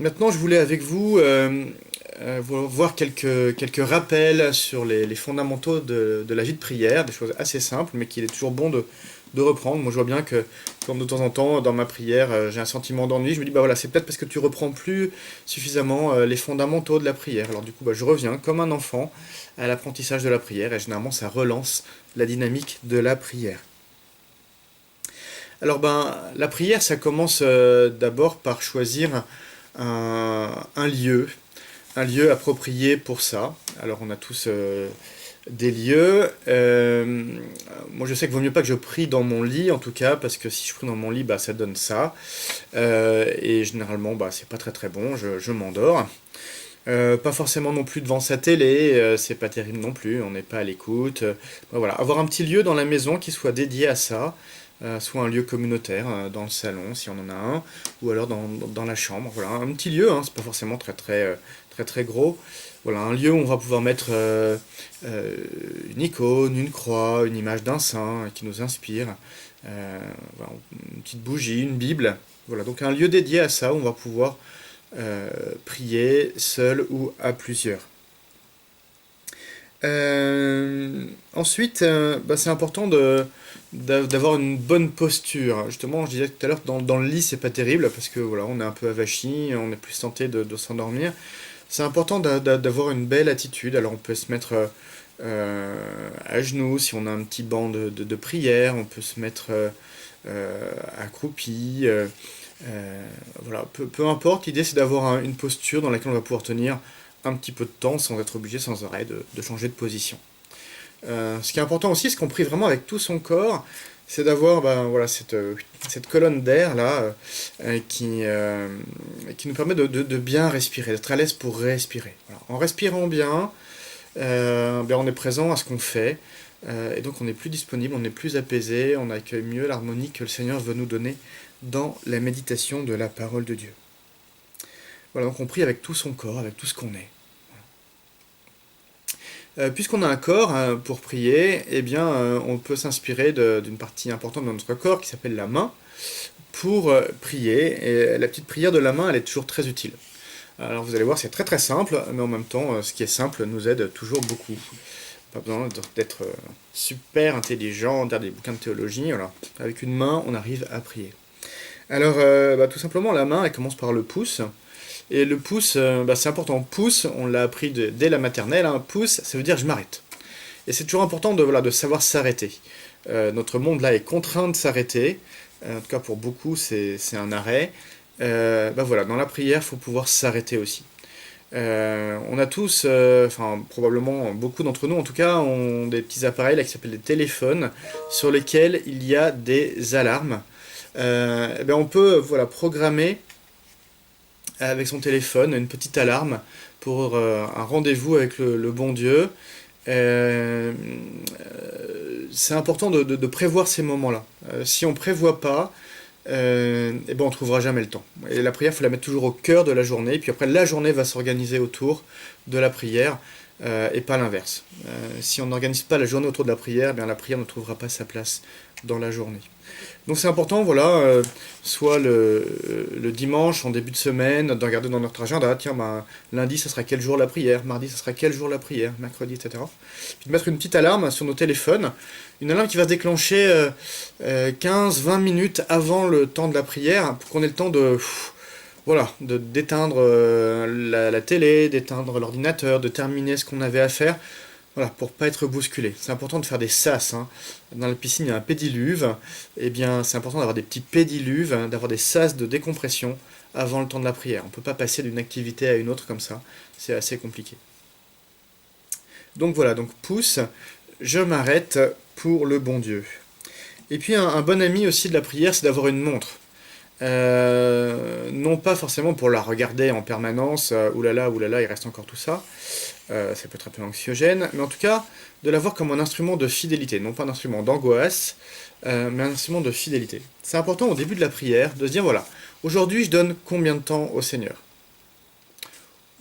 Maintenant, je voulais avec vous voir quelques rappels sur les fondamentaux de la vie de prière, des choses assez simples, mais qu'il est toujours bon de reprendre. Moi, je vois bien que, comme de temps en temps, dans ma prière, j'ai un sentiment d'ennui. Je me dis, bah voilà, c'est peut-être parce que tu reprends plus suffisamment les fondamentaux de la prière. Alors du coup, bah, je reviens comme un enfant à l'apprentissage de la prière, et généralement, ça relance la dynamique de la prière. Alors ben, la prière, ça commence d'abord par choisir un lieu, un lieu approprié pour ça. Alors on a tous des lieux. Moi je sais qu'il vaut mieux pas que je prie dans mon lit en tout cas, parce que si je prie dans mon lit, bah, ça donne ça. Et généralement, bah, c'est pas très très bon, je m'endors. Pas forcément non plus devant sa télé, c'est pas terrible non plus, on n'est pas à l'écoute. Voilà, avoir un petit lieu dans la maison qui soit dédié à ça, soit un lieu communautaire dans le salon si on en a un, ou alors dans la chambre. Voilà, un petit lieu, hein, c'est pas forcément très gros. Voilà, un lieu où on va pouvoir mettre une icône, une croix, une image d'un saint qui nous inspire, voilà, une petite bougie, une Bible. Voilà, donc un lieu dédié à ça où on va pouvoir prier seul ou à plusieurs. Ensuite, bah, c'est important d'avoir une bonne posture. Justement, je disais tout à l'heure, dans le lit, c'est pas terrible parce que voilà, on est un peu avachi, on est plus tenté de s'endormir. C'est important d'avoir une belle attitude. Alors, on peut se mettre à genoux si on a un petit banc de prière, on peut se mettre accroupi. Voilà, peu importe, l'idée c'est d'avoir une posture dans laquelle on va pouvoir tenir un petit peu de temps sans être obligé sans arrêt de changer de position. Ce qui est important aussi, c'est qu'on prie vraiment avec tout son corps, c'est d'avoir ben, voilà, cette colonne d'air là qui nous permet de bien respirer, d'être à l'aise pour respirer. Voilà. En respirant bien, ben, on est présent à ce qu'on fait, et donc on est plus disponible, on est plus apaisé, on accueille mieux l'harmonie que le Seigneur veut nous donner dans la méditation de la parole de Dieu. Voilà, donc on prie avec tout son corps, avec tout ce qu'on est. Puisqu'on a un corps pour prier, eh bien, on peut s'inspirer d'une partie importante de notre corps qui s'appelle la main pour prier. Et la petite prière de la main, elle est toujours très utile. Alors vous allez voir, c'est très simple, mais en même temps, ce qui est simple nous aide toujours beaucoup. Pas besoin d'être super intelligent, d'avoir des bouquins de théologie. Voilà. Avec une main, on arrive à prier. Alors, bah, tout simplement, la main, elle commence par le pouce. Et le pouce, bah, c'est important. Pouce, on l'a appris dès la maternelle. Hein. Pouce, ça veut dire je m'arrête. Et c'est toujours important voilà, de savoir s'arrêter. Notre monde là est contraint de s'arrêter. En tout cas, pour beaucoup, c'est un arrêt. Bah, voilà, dans la prière, il faut pouvoir s'arrêter aussi. On a tous, enfin probablement beaucoup d'entre nous en tout cas, ont des petits appareils là, qui s'appellent des téléphones sur lesquels il y a des alarmes. Eh bien, on peut voilà, programmer avec son téléphone une petite alarme pour un rendez-vous avec le bon Dieu. C'est important de prévoir ces moments-là. Si on ne prévoit pas, et ben on trouvera jamais le temps. Et la prière, il faut la mettre toujours au cœur de la journée, puis après la journée va s'organiser autour de la prière, et pas l'inverse. Si on n'organise pas la journée autour de la prière, eh bien la prière ne trouvera pas sa place dans la journée. Donc c'est important, voilà, soit le dimanche, en début de semaine, de regarder dans notre agenda, tiens, ben, lundi, ça sera quel jour la prière, mardi, ça sera quel jour la prière, mercredi, etc. Puis de mettre une petite alarme sur nos téléphones, une alarme qui va se déclencher 15-20 minutes avant le temps de la prière, pour qu'on ait le temps voilà, d'éteindre la télé, d'éteindre l'ordinateur, de terminer ce qu'on avait à faire. Voilà, pour pas être bousculé. C'est important de faire des sas. Hein. Dans la piscine, il y a un pédiluve. Eh bien, c'est important d'avoir des petits pédiluves, hein, d'avoir des sas de décompression avant le temps de la prière. On ne peut pas passer d'une activité à une autre comme ça. C'est assez compliqué. Donc voilà, donc pouce, je m'arrête pour le bon Dieu. Et puis un bon ami aussi de la prière, c'est d'avoir une montre. Non pas forcément pour la regarder en permanence, oulala, il reste encore tout ça. Ça peut être un peu anxiogène, mais en tout cas, de l'avoir comme un instrument de fidélité, non pas un instrument d'angoisse, mais un instrument de fidélité. C'est important au début de la prière de se dire, voilà, aujourd'hui je donne combien de temps au Seigneur?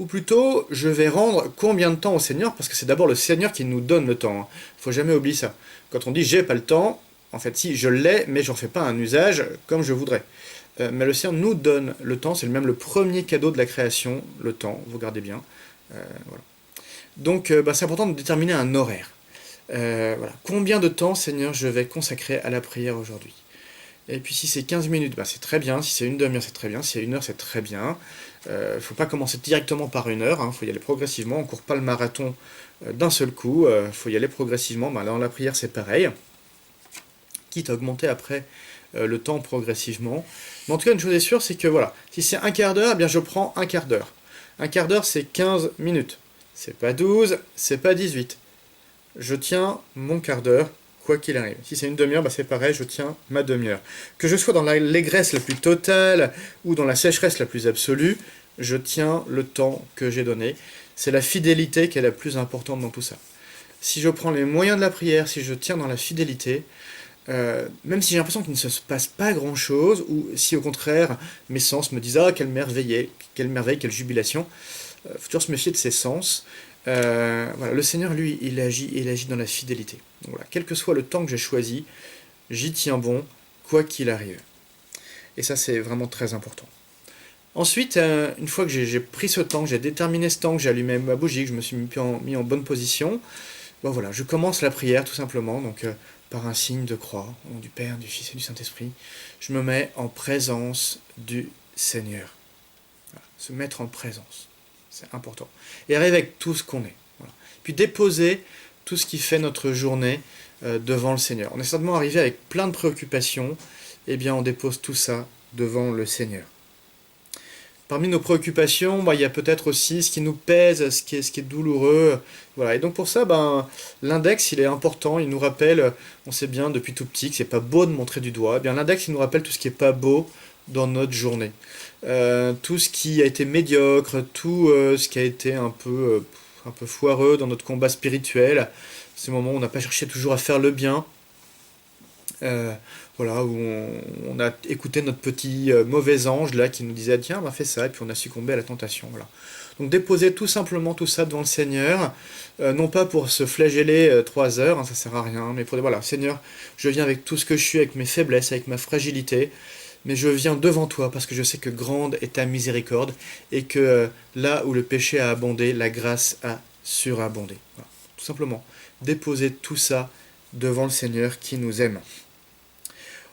Ou plutôt, je vais rendre combien de temps au Seigneur, parce que c'est d'abord le Seigneur qui nous donne le temps. Il ne faut jamais oublier ça. Quand on dit j'ai pas le temps, en fait si, je l'ai, mais j'en fais pas un usage comme je voudrais. mais le Seigneur nous donne le temps, c'est même le premier cadeau de la création, le temps, vous regardez bien. Voilà. Donc c'est important de déterminer un horaire. Voilà. Combien de temps, Seigneur, je vais consacrer à la prière aujourd'hui? Et puis si c'est 15 minutes, c'est très bien. Si c'est une demi-heure, c'est très bien. Si c'est une heure, c'est très bien. Faut pas commencer directement par une heure, hein. Faut y aller progressivement. On court pas le marathon d'un seul coup. Faut y aller progressivement. Dans la prière, c'est pareil. Quitte à augmenter après le temps progressivement. Mais en tout cas, une chose est sûre, c'est que voilà, si c'est un quart d'heure, je prends un quart d'heure. Un quart d'heure, c'est 15 minutes. C'est pas 12, c'est pas 18. Je tiens mon quart d'heure, quoi qu'il arrive. Si c'est une demi-heure, c'est pareil, je tiens ma demi-heure. Que je sois dans l'allégresse la plus totale ou dans la sécheresse la plus absolue, je tiens le temps que j'ai donné. C'est la fidélité qui est la plus importante dans tout ça. Si je prends les moyens de la prière, si je tiens dans la fidélité, même si j'ai l'impression qu'il ne se passe pas grand-chose, ou si au contraire mes sens me disent « Ah, quelle merveille, quelle jubilation », faut toujours se méfier de ses sens. Voilà, le Seigneur, lui, il agit dans la fidélité. Donc voilà, quel que soit le temps que j'ai choisi, j'y tiens bon, quoi qu'il arrive. Et ça, c'est vraiment très important. Ensuite, une fois que j'ai pris ce temps, que j'ai déterminé ce temps, que j'ai allumé ma bougie, que je me suis mis en bonne position, voilà, je commence la prière tout simplement, donc par un signe de croix, au nom du Père, du Fils et du Saint-Esprit. Je me mets en présence du Seigneur. Voilà, se mettre en présence. C'est important. Et arriver avec tout ce qu'on est. Voilà. Puis déposer tout ce qui fait notre journée devant le Seigneur. On est certainement arrivé avec plein de préoccupations. On dépose tout ça devant le Seigneur. Parmi nos préoccupations, il y a peut-être aussi ce qui nous pèse, ce qui est douloureux. Voilà. Et donc pour ça, l'index, il est important. Il nous rappelle, on sait bien depuis tout petit que c'est pas beau de montrer du doigt. L'index, il nous rappelle tout ce qui est pas beau dans notre journée. Tout ce qui a été médiocre, tout ce qui a été un peu foireux dans notre combat spirituel, ces moments où on n'a pas cherché toujours à faire le bien, voilà, où on a écouté notre petit mauvais ange là qui nous disait tiens, fais ça, et puis on a succombé à la tentation. Voilà. Donc déposer tout simplement tout ça devant le Seigneur, non pas pour se flageller 3 heures, hein, ça sert à rien, mais pour dire voilà, Seigneur, je viens avec tout ce que je suis, avec mes faiblesses, avec ma fragilité, mais je viens devant toi parce que je sais que grande est ta miséricorde et que là où le péché a abondé, la grâce a surabondé. Voilà. Tout simplement, déposer tout ça devant le Seigneur qui nous aime.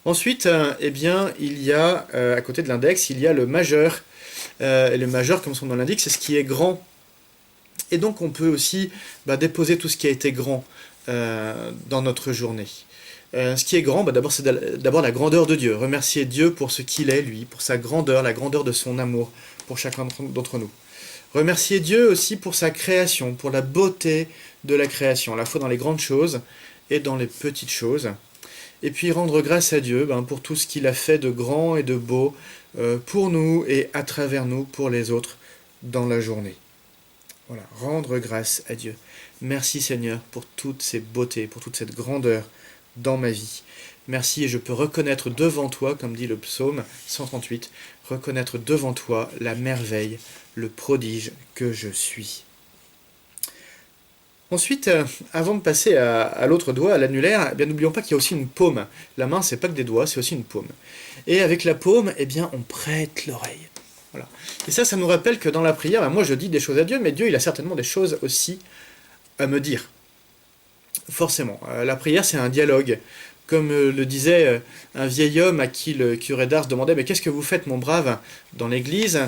Ensuite, il y a, à côté de l'index, il y a le majeur. Et le majeur, comme son nom l'indique, c'est ce qui est grand. Et donc on peut aussi déposer tout ce qui a été grand dans notre journée. Ce qui est grand, d'abord, c'est d'abord la grandeur de Dieu. Remercier Dieu pour ce qu'il est, lui, pour sa grandeur, la grandeur de son amour pour chacun d'entre nous. Remercier Dieu aussi pour sa création, pour la beauté de la création, à la fois dans les grandes choses et dans les petites choses. Et puis rendre grâce à Dieu pour tout ce qu'il a fait de grand et de beau pour nous et à travers nous, pour les autres, dans la journée. Voilà, rendre grâce à Dieu. Merci Seigneur pour toutes ces beautés, pour toute cette grandeur dans ma vie. Merci, et je peux reconnaître devant toi, comme dit le psaume 138, reconnaître devant toi la merveille, le prodige que je suis. Ensuite, avant de passer à l'autre doigt, à l'annulaire, n'oublions pas qu'il y a aussi une paume. La main, c'est pas que des doigts, c'est aussi une paume. Et avec la paume, on prête l'oreille. Voilà. Et ça nous rappelle que dans la prière, moi je dis des choses à Dieu, mais Dieu, il a certainement des choses aussi à me dire. Forcément. La prière, c'est un dialogue. Comme le disait un vieil homme à qui le curé d'Ars demandait « Mais qu'est-ce que vous faites, mon brave, dans l'église ?»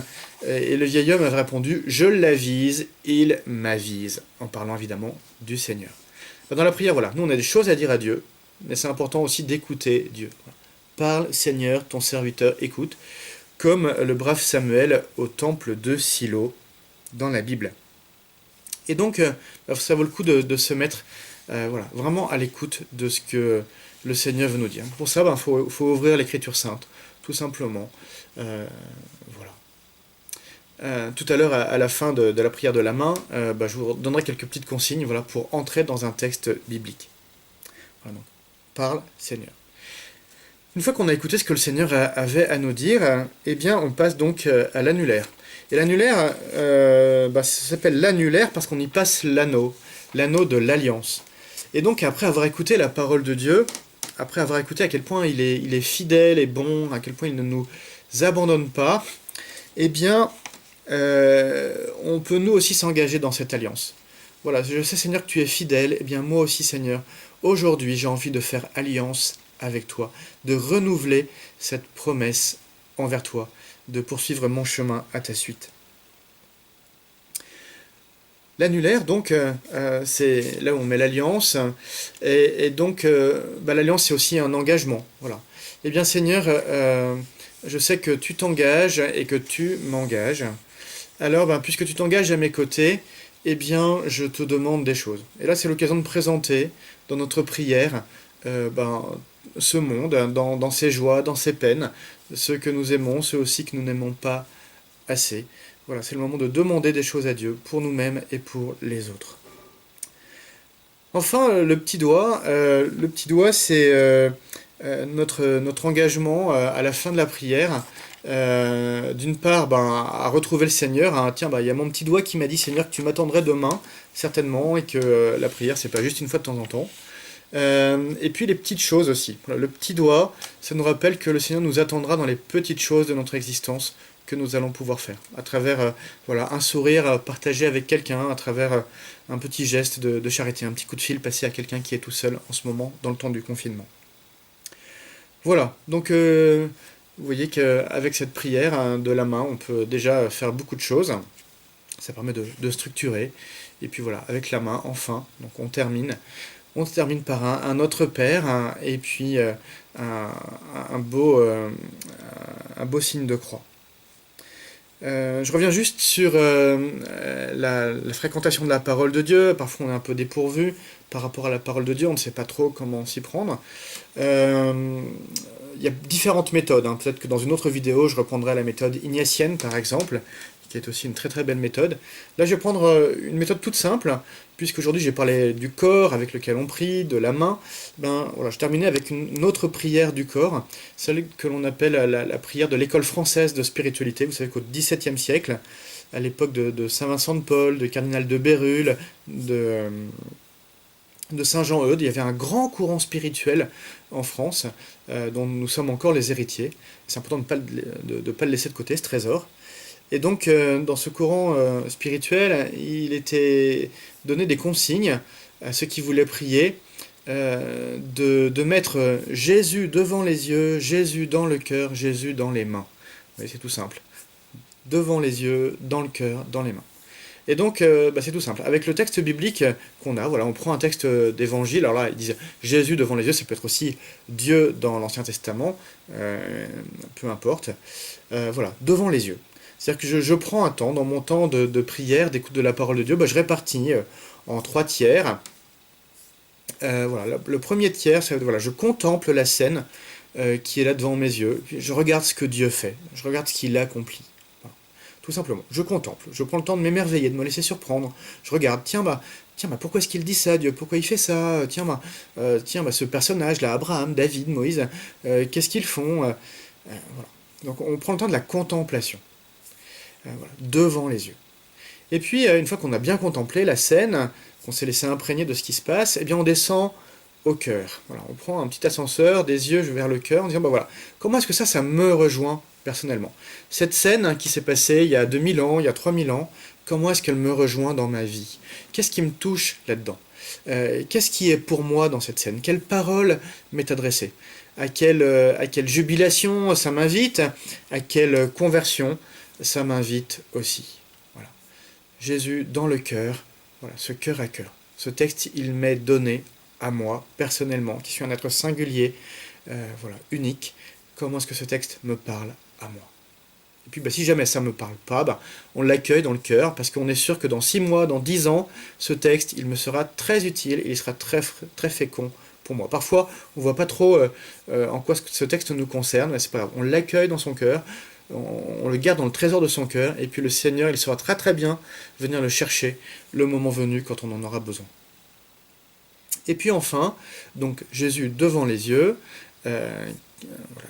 Et le vieil homme avait répondu « Je l'avise, il m'avise », en parlant évidemment du Seigneur. Dans la prière, voilà, nous on a des choses à dire à Dieu, mais c'est important aussi d'écouter Dieu. Parle, Seigneur, ton serviteur écoute, comme le brave Samuel au temple de Silo dans la Bible. Et donc, ça vaut le coup de se mettre vraiment à l'écoute de ce que le Seigneur veut nous dire. Pour ça, faut ouvrir l'Écriture sainte, tout simplement. Tout à l'heure, à la fin de la prière de la main, je vous donnerai quelques petites consignes pour entrer dans un texte biblique. Voilà, donc, parle, Seigneur. Une fois qu'on a écouté ce que le Seigneur avait à nous dire, on passe donc à l'annulaire. Et l'annulaire, ça s'appelle l'annulaire parce qu'on y passe l'anneau de l'alliance. Et donc, après avoir écouté la parole de Dieu, après avoir écouté à quel point il est fidèle et bon, à quel point il ne nous abandonne pas, eh bien, on peut nous aussi s'engager dans cette alliance. Voilà, je sais Seigneur que tu es fidèle, eh bien moi aussi Seigneur, aujourd'hui j'ai envie de faire alliance avec toi, de renouveler cette promesse envers toi, de poursuivre mon chemin à ta suite. L'annulaire, donc, c'est là où on met l'alliance, et donc l'alliance c'est aussi un engagement. Voilà. Eh bien Seigneur, je sais que tu t'engages et que tu m'engages. Alors, puisque tu t'engages à mes côtés, eh bien, je te demande des choses. Et là, c'est l'occasion de présenter dans notre prière ce monde, dans ses joies, dans ses peines, ceux que nous aimons, ceux aussi que nous n'aimons pas assez. Voilà, c'est le moment de demander des choses à Dieu pour nous-mêmes et pour les autres. Enfin, le petit doigt, c'est notre engagement à la fin de la prière. D'une part, à retrouver le Seigneur. Hein. Tiens, il y a mon petit doigt qui m'a dit, Seigneur, que tu m'attendrais demain, certainement, et que la prière, c'est pas juste une fois de temps en temps. Et puis les petites choses aussi. Voilà, le petit doigt, ça nous rappelle que le Seigneur nous attendra dans les petites choses de notre existence que nous allons pouvoir faire. À travers un sourire partagé avec quelqu'un, à travers un petit geste de charité, un petit coup de fil passé à quelqu'un qui est tout seul en ce moment, dans le temps du confinement. Voilà, donc vous voyez qu'avec cette prière de la main, on peut déjà faire beaucoup de choses. Ça permet de structurer. Et puis voilà, avec la main, enfin, donc on termine. On se termine par un Notre Père et puis un beau signe de croix. Je reviens juste sur la fréquentation de la parole de Dieu. Parfois on est un peu dépourvu par rapport à la parole de Dieu, on ne sait pas trop comment s'y prendre. Il y a différentes méthodes. Hein. Peut-être que dans une autre vidéo, je reprendrai la méthode ignatienne, par exemple, qui est aussi une très très belle méthode. Là, je vais prendre une méthode toute simple, puisqu'aujourd'hui j'ai parlé du corps avec lequel on prie, de la main. Je terminais avec une autre prière du corps, celle que l'on appelle la prière de l'école française de spiritualité. Vous savez qu'au XVIIe siècle, à l'époque de Saint Vincent de Paul, de cardinal de Bérulle, de Saint Jean-Eudes, il y avait un grand courant spirituel en France, dont nous sommes encore les héritiers. C'est important de ne pas le laisser de côté, ce trésor. Et donc, dans ce courant spirituel, il était donné des consignes à ceux qui voulaient prier, de mettre Jésus devant les yeux, Jésus dans le cœur, Jésus dans les mains. Vous voyez, c'est tout simple. Devant les yeux, dans le cœur, dans les mains. Et donc, c'est tout simple. Avec le texte biblique qu'on a, voilà, on prend un texte d'évangile. Alors là, ils disent Jésus devant les yeux, ça peut être aussi Dieu dans l'Ancien Testament, peu importe. Devant les yeux. C'est-à-dire que je prends un temps, dans mon temps de prière, d'écoute de la parole de Dieu, je répartis en 3 tiers. Le premier tiers, c'est je contemple la scène qui est là devant mes yeux. Je regarde ce que Dieu fait, je regarde ce qu'il accomplit. Tout simplement, je contemple, je prends le temps de m'émerveiller, de me laisser surprendre. Je regarde, pourquoi est-ce qu'il dit ça, Dieu? Pourquoi il fait ça? Ce personnage-là, Abraham, David, Moïse, qu'est-ce qu'ils font? Voilà. Donc on prend le temps de la contemplation, devant les yeux. Et puis, une fois qu'on a bien contemplé la scène, qu'on s'est laissé imprégner de ce qui se passe, eh bien on descend au cœur. Voilà, on prend un petit ascenseur, des yeux vers le cœur, en disant, comment est-ce que ça me rejoint personnellement? Cette scène qui s'est passée il y a 2000 ans, il y a 3000 ans, comment est-ce qu'elle me rejoint dans ma vie? Qu'est-ce qui me touche là-dedans? Qu'est-ce qui est pour moi dans cette scène? Quelle parole m'est adressée? À quelle jubilation ça m'invite? À quelle conversion ça m'invite aussi? Voilà. Jésus dans le cœur, ce cœur à cœur. Ce texte, il m'est donné à moi, personnellement, qui suis un être singulier, unique. Comment est-ce que ce texte me parle à moi? Et puis si jamais ça ne me parle pas, on l'accueille dans le cœur, parce qu'on est sûr que dans 6 mois, dans 10 ans, ce texte, il me sera très utile, et il sera très, très fécond pour moi. Parfois, on ne voit pas trop en quoi ce texte nous concerne, mais c'est pas grave. On l'accueille dans son cœur, on le garde dans le trésor de son cœur, et puis le Seigneur, il saura très très bien venir le chercher le moment venu quand on en aura besoin. Et puis enfin, donc Jésus devant les yeux,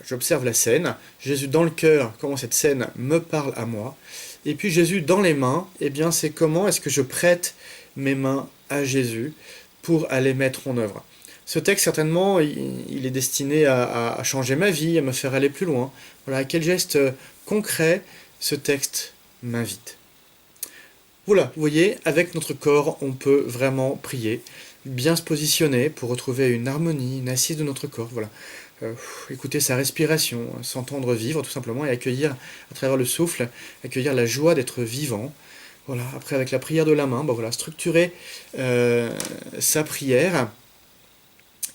j'observe la scène, Jésus dans le cœur, comment cette scène me parle à moi, et puis Jésus dans les mains, c'est comment est-ce que je prête mes mains à Jésus pour aller mettre en œuvre. Ce texte, certainement, il est destiné à changer ma vie, à me faire aller plus loin. Voilà, à quel geste concret ce texte m'invite. Voilà, vous voyez, avec notre corps, on peut vraiment prier, bien se positionner pour retrouver une harmonie, une assise de notre corps. Voilà. Écouter sa respiration, s'entendre vivre tout simplement et accueillir à travers le souffle, accueillir la joie d'être vivant. Voilà. Après, avec la prière de la main, voilà, structurer sa prière.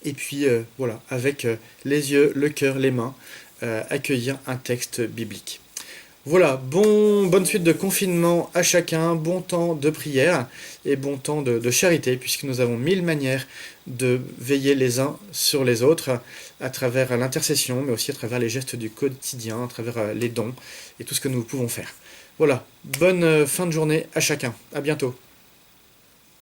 Et puis voilà, avec les yeux, le cœur, les mains, accueillir un texte biblique. Voilà, bonne suite de confinement à chacun, bon temps de prière et bon temps de charité, puisque nous avons 1000 manières de veiller les uns sur les autres à travers l'intercession, mais aussi à travers les gestes du quotidien, à travers les dons et tout ce que nous pouvons faire. Voilà, bonne fin de journée à chacun, à bientôt.